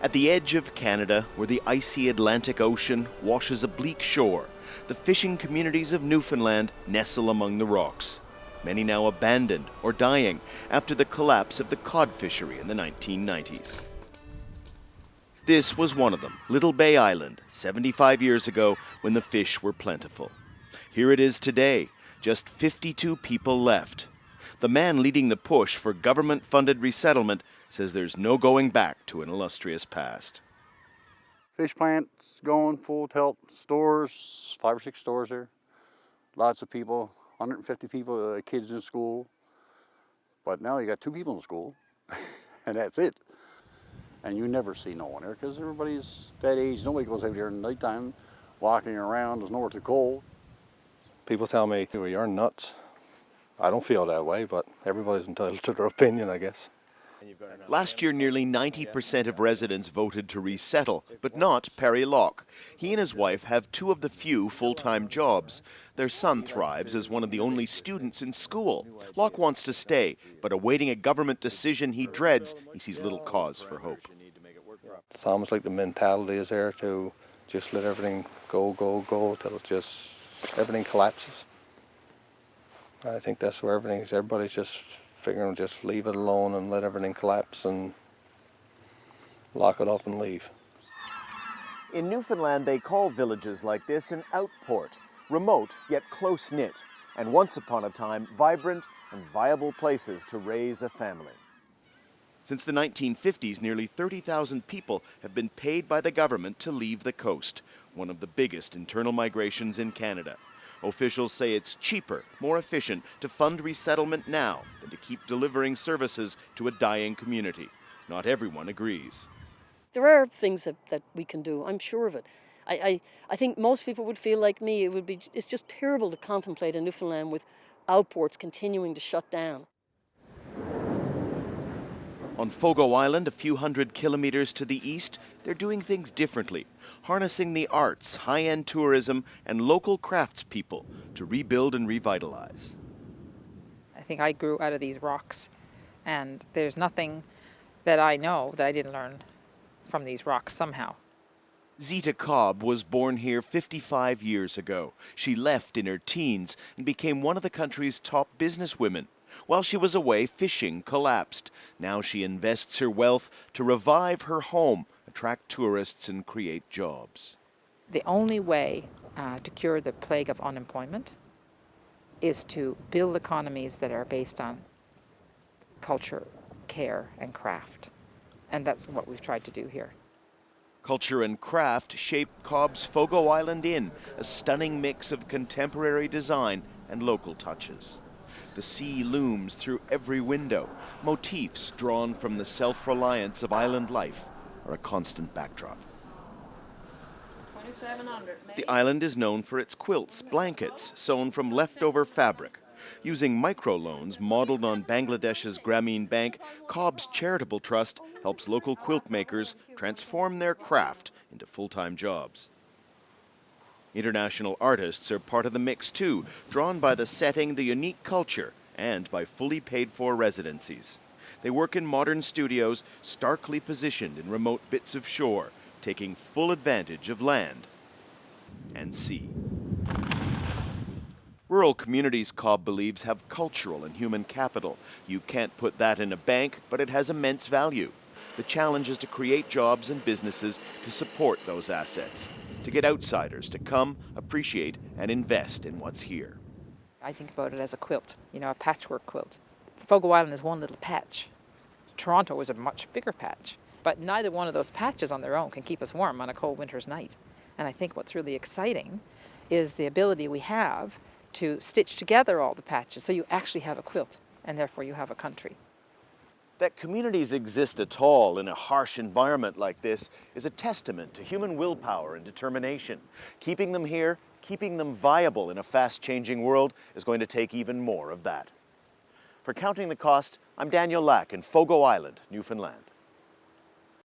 At the edge of Canada, where the icy Atlantic Ocean washes a bleak shore, the fishing communities of Newfoundland nestle among the rocks. Many now abandoned or dying after the collapse of the cod fishery in the 1990s. This was one of them, Little Bay Island, 75 years ago when the fish were plentiful. Here it is today, just 52 people left. The man leading the push for government-funded resettlement says there's no going back to an illustrious past. Fish plants going full tilt, stores, 5 or 6 stores there. Lots of people, 150 people, kids in school. But now you got 2 people in school, and that's it. And you never see no one there because everybody's that age. Nobody goes out here in the nighttime walking around. There's nowhere too cold. People tell me, well, you're nuts. I don't feel that way, but everybody's entitled to their opinion, I guess. Last year, nearly 90% of residents voted to resettle, but not Perry Locke. He and his wife have 2 of the few full-time jobs. Their son thrives as one of the only students in school. Locke wants to stay, but awaiting a government decision he dreads, he sees little cause for hope. It's almost like the mentality is there to just let everything go till everything collapses. I think that's where everybody's just figuring just leave it alone and let everything collapse and lock it up and leave. In Newfoundland, they call villages like this an outport, remote yet close-knit, and once upon a time, vibrant and viable places to raise a family. Since the 1950s, nearly 30,000 people have been paid by the government to leave the coast, one of the biggest internal migrations in Canada. Officials say it's cheaper, more efficient to fund resettlement now than to keep delivering services to a dying community. Not everyone agrees. There are things that we can do, I'm sure of it. I think most people would feel like me. It's just terrible to contemplate a Newfoundland with outports continuing to shut down. On Fogo Island, a few hundred kilometers to the east, they're doing things differently, harnessing the arts, high-end tourism, and local craftspeople to rebuild and revitalize. I think I grew out of these rocks, and there's nothing that I know that I didn't learn from these rocks somehow. Zita Cobb was born here 55 years ago. She left in her teens and became one of the country's top businesswomen. While she was away, fishing collapsed. Now she invests her wealth to revive her home, attract tourists, and create jobs. The only way to cure the plague of unemployment is to build economies that are based on culture, care, and craft. And that's what we've tried to do here. Culture and craft shape Cobb's Fogo Island Inn, a stunning mix of contemporary design and local touches. The sea looms through every window. Motifs drawn from the self-reliance of island life are a constant backdrop. The island is known for its quilts, blankets sewn from leftover fabric. Using microloans modeled on Bangladesh's Grameen Bank, Cobb's charitable trust helps local quilt makers transform their craft into full-time jobs. International artists are part of the mix too, drawn by the setting, the unique culture, and by fully paid-for residencies. They work in modern studios, starkly positioned in remote bits of shore, taking full advantage of land and sea. Rural communities, Cobb believes, have cultural and human capital. You can't put that in a bank, but it has immense value. The challenge is to create jobs and businesses to support those assets, to get outsiders to come, appreciate, and invest in what's here. I think about it as a quilt, a patchwork quilt. Fogo Island is one little patch. Toronto is a much bigger patch. But neither one of those patches on their own can keep us warm on a cold winter's night. And I think what's really exciting is the ability we have to stitch together all the patches so you actually have a quilt, and therefore you have a country. That communities exist at all in a harsh environment like this is a testament to human willpower and determination. Keeping them here, keeping them viable in a fast-changing world is going to take even more of that. For Counting the Cost, I'm Daniel Lack in Fogo Island, Newfoundland.